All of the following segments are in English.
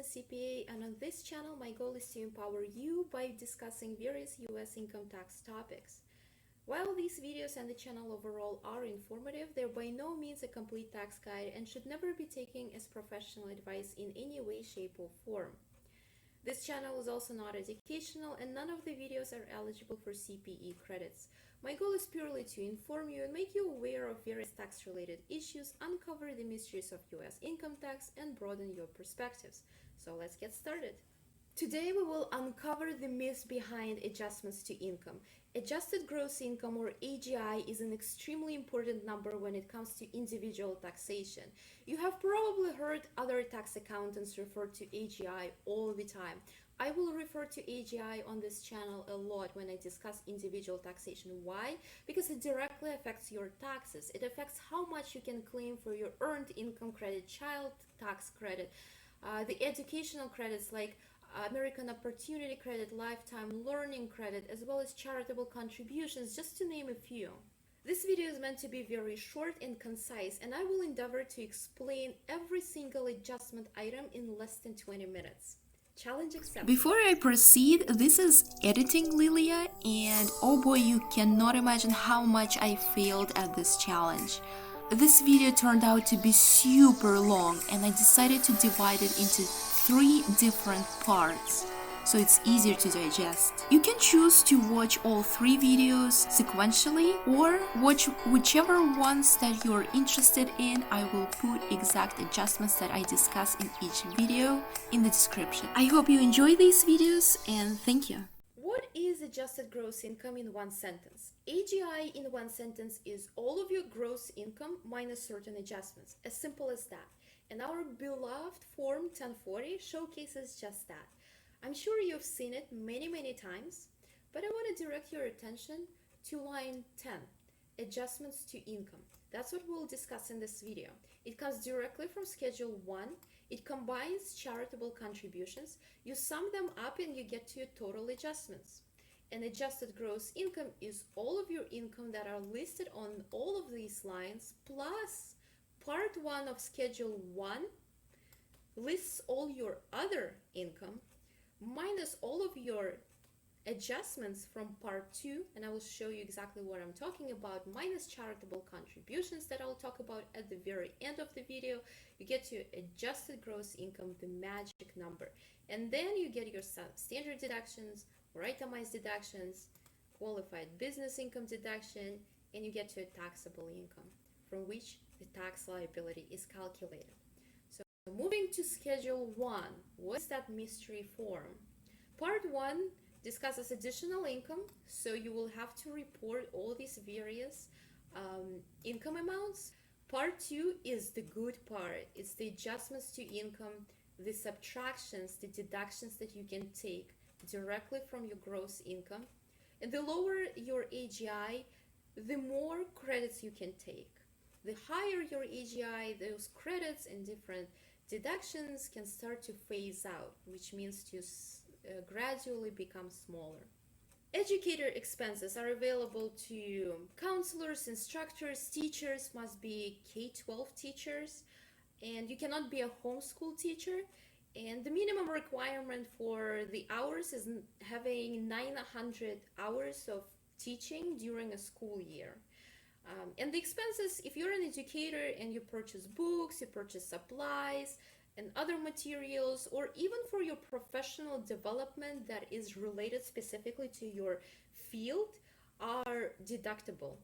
CPA, and on this channel my goal is to empower you by discussing various US income tax topics. While these videos and the channel overall are informative, they're by no means a complete tax guide and should never be taken as professional advice in any way, shape, or form. This channel is also not educational and none of the videos are eligible for CPE credits. My goal is purely to inform you and make you aware of various tax-related issues, uncover the mysteries of US income tax, and broaden your perspectives. So let's get started. Today we will uncover the myths behind adjustments to income. Adjusted gross income, or AGI, is an extremely important number when it comes to individual taxation. You have probably heard other tax accountants refer to AGI all the time. I will refer to AGI on this channel a lot when I discuss individual taxation. Why? Because it directly affects your taxes. It affects how much you can claim for your earned income credit, child tax credit, the educational credits like American Opportunity Credit, Lifetime Learning Credit, as well as charitable contributions, just to name a few. This video is meant to be very short and concise, and I will endeavor to explain every single adjustment item in less than 20 minutes. Challenge accepted. Before I proceed, this is editing Lilia, and oh boy, you cannot imagine how much I failed at this challenge. This video turned out to be super long, and I decided to divide it into 3 different parts, so it's easier to digest. You can choose to watch all 3 videos sequentially or watch whichever ones that you're interested in. I will put exact adjustments that I discuss in each video in the description. I hope you enjoy these videos and thank you. What is adjusted gross income in one sentence? AGI in one sentence is all of your gross income minus certain adjustments. As simple as that. And our beloved Form 1040 showcases just that. I'm sure you've seen it many times, but I want to direct your attention to line 10, adjustments to income. That's what we'll discuss in this video. It comes directly from Schedule 1. It combines charitable contributions. You sum them up and you get to your total adjustments. And adjusted gross income is all of your income that are listed on all of these lines, plus Part 1 of Schedule 1 lists all your other income minus all of your adjustments from Part 2, and I will show you exactly what I'm talking about, minus charitable contributions that I'll talk about at the very end of the video. You get to adjusted gross income, the magic number, and then you get your standard deductions or itemized deductions, qualified business income deduction, and you get to a taxable income from which the tax liability is calculated. So moving to Schedule 1, what is that mystery form? Part 1 discusses additional income, so you will have to report all these various income amounts. Part 2 is the good part. It's the adjustments to income, the subtractions, the deductions that you can take directly from your gross income. And the lower your AGI, the more credits you can take. The higher your AGI, those credits and different deductions can start to phase out, which means to gradually become smaller. Educator expenses are available to counselors, instructors, teachers, must be K-12 teachers, and you cannot be a homeschool teacher. And the minimum requirement for the hours is having 900 hours of teaching during a school year. And the expenses, if you're an educator and you purchase books, you purchase supplies and other materials, or even for your professional development that is related specifically to your field, are deductible.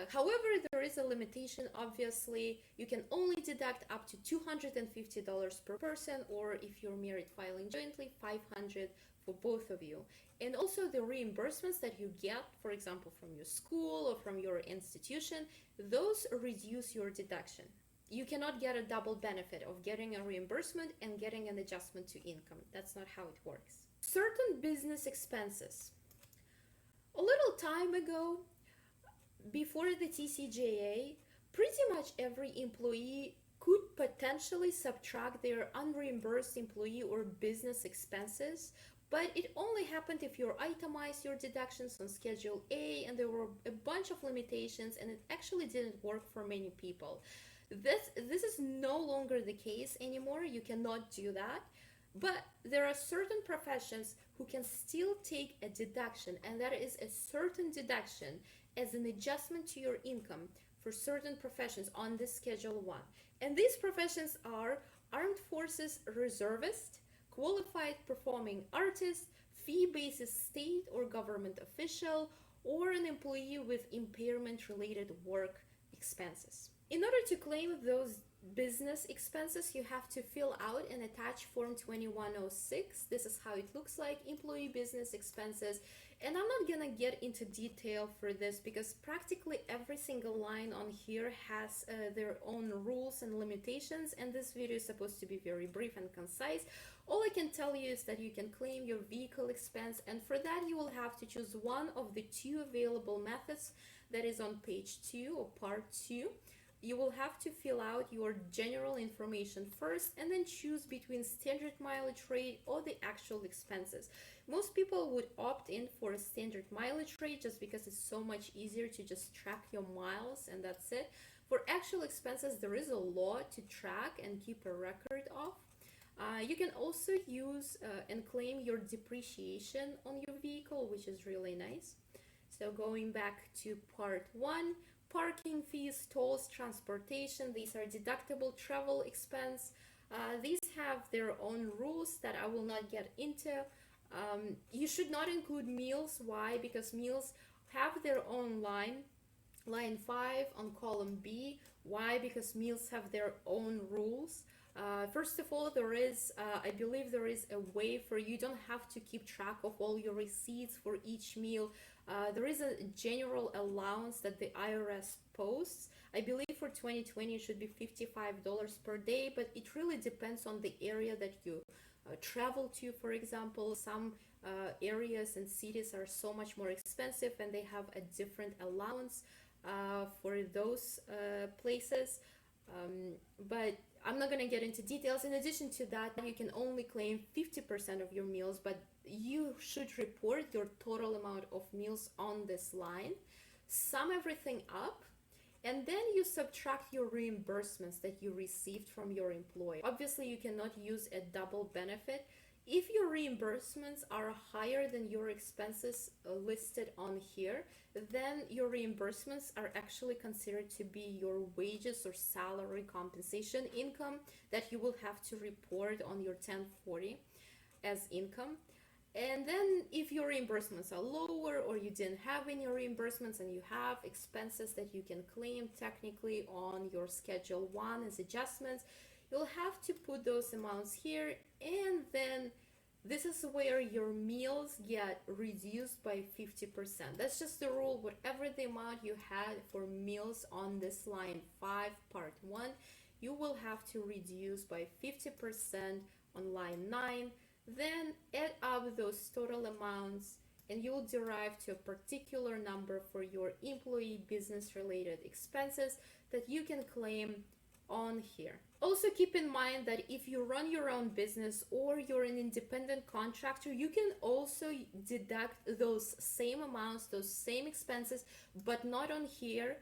However, there is a limitation. Obviously, you can only deduct up to $250 per person, or if you're married filing jointly, $500 for both of you. And also the reimbursements that you get, for example, from your school or from your institution, those reduce your deduction. You cannot get a double benefit of getting a reimbursement and getting an adjustment to income. That's not how it works. Certain business expenses. A little time ago, before the TCJA, pretty much every employee could potentially subtract their unreimbursed employee or business expenses, but it only happened if you itemized your deductions on Schedule A, and there were a bunch of limitations, and it actually didn't work for many people. This is no longer the case anymore. You cannot do that. But there are certain professions who can still take a deduction, and that is a certain deduction as an adjustment to your income for certain professions on this Schedule 1. And these professions are Armed Forces Reservist, Qualified Performing Artist, fee-based state or government official, or an employee with impairment-related work expenses. In order to claim those business expenses, you have to fill out and attach Form 2106. This is how it looks like, employee business expenses. And I'm not gonna get into detail for this because practically every single line on here has their own rules and limitations, and this video is supposed to be very brief and concise. All I can tell you is that you can claim your vehicle expense, and for that you will have to choose one of the two available methods that is on page 2 or part 2. You will have to fill out your general information first and then choose between standard mileage rate or the actual expenses. Most people would opt in for a standard mileage rate just because it's so much easier to just track your miles and that's it. For actual expenses, there is a law to track and keep a record of. You can also use and claim your depreciation on your vehicle, which is really nice. So going back to part 1, parking fees, tolls, transportation, these are deductible travel expense. These have their own rules that I will not get into. You should not include meals. Why? Because meals have their own line 5 on column B. Why? Because meals have their own rules. First of all, I believe there is a way for you don't have to keep track of all your receipts for each meal. There is a general allowance that the IRS posts. I believe for 2020 it should be $55 per day, but it really depends on the area that you travel to. For example, some areas and cities are so much more expensive and they have a different allowance for those places. But I'm not going to get into details. In addition to that, you can only claim 50% of your meals, but you should report your total amount of meals on this line, sum everything up, and then you subtract your reimbursements that you received from your employer. Obviously, you cannot use a double benefit. If your reimbursements are higher than your expenses listed on here, then your reimbursements are actually considered to be your wages or salary compensation income that you will have to report on your 1040 as income. And then if your reimbursements are lower or you didn't have any reimbursements and you have expenses that you can claim technically on your Schedule 1 as adjustments, you'll have to put those amounts here, and then this is where your meals get reduced by 50%. That's just the rule. Whatever the amount you had for meals on this line 5, part 1, you will have to reduce by 50% on line 9. Then add up those total amounts and you'll derive to a particular number for your employee business related expenses that you can claim on here. Also keep in mind that if you run your own business or you're an independent contractor, you can also deduct those same amounts, those same expenses, but not on here.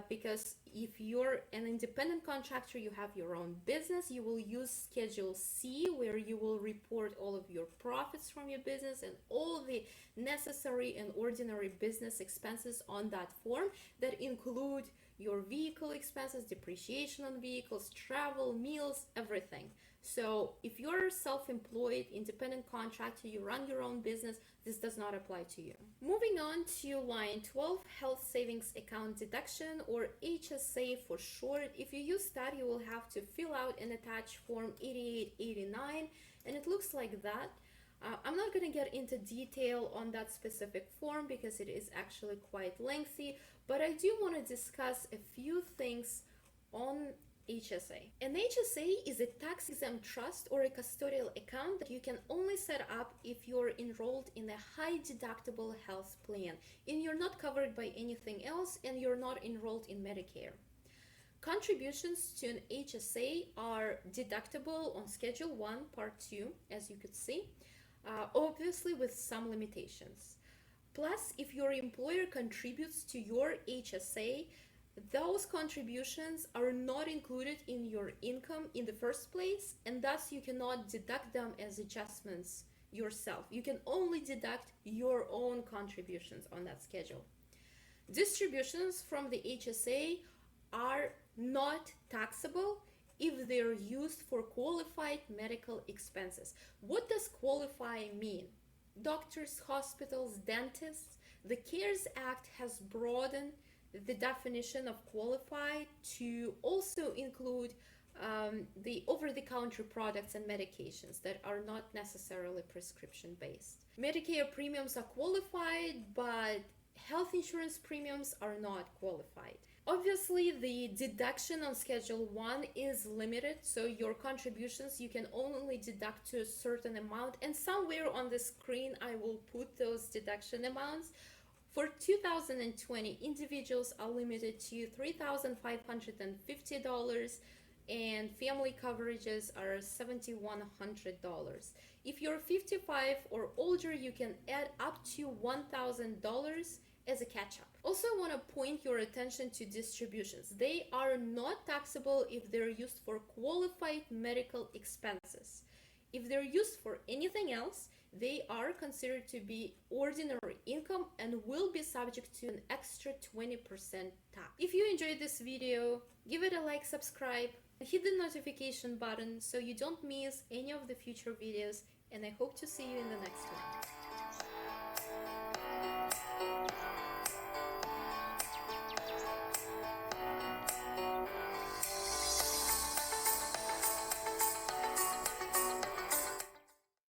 Because if you're an independent contractor, you have your own business, you will use Schedule C, where you will report all of your profits from your business and all the necessary and ordinary business expenses on that form that include your vehicle expenses, depreciation on vehicles, travel, meals, everything. So if you're self-employed, independent contractor, you run your own business, this does not apply to you. Moving on to line 12, health savings account deduction, or HSA for short. If you use that, you will have to fill out and attach form 8889, and it looks like that. I'm not going to get into detail on that specific form because it is actually quite lengthy, but I do want to discuss a few things on HSA. An HSA is a tax-exempt trust or a custodial account that you can only set up if you're enrolled in a high deductible health plan and you're not covered by anything else and you're not enrolled in Medicare. Contributions to an HSA are deductible on Schedule 1, Part 2, as you could see, obviously with some limitations. Plus, if your employer contributes to your HSA, those contributions are not included in your income in the first place, and thus you cannot deduct them as adjustments yourself. You can only deduct your own contributions on that schedule. Distributions from the HSA are not taxable if they're used for qualified medical expenses. What does qualify mean? Doctors, hospitals, dentists. The CARES Act has broadened the definition of qualified to also include the over-the-counter products and medications that are not necessarily prescription-based. Medicare premiums are qualified, but health insurance premiums are not qualified. Obviously, the deduction on Schedule 1 is limited, so your contributions you can only deduct to a certain amount, and somewhere on the screen I will put those deduction amounts. For 2020, individuals are limited to $3,550 and family coverages are $7,100. If you're 55 or older, you can add up to $1,000 as a catch-up. Also, I want to point your attention to distributions. They are not taxable if they're used for qualified medical expenses. If they're used for anything else, they are considered to be ordinary income and will be subject to an extra 20% tax. If you enjoyed this video, give it a like, subscribe, and hit the notification button so you don't miss any of the future videos, and I hope to see you in the next one.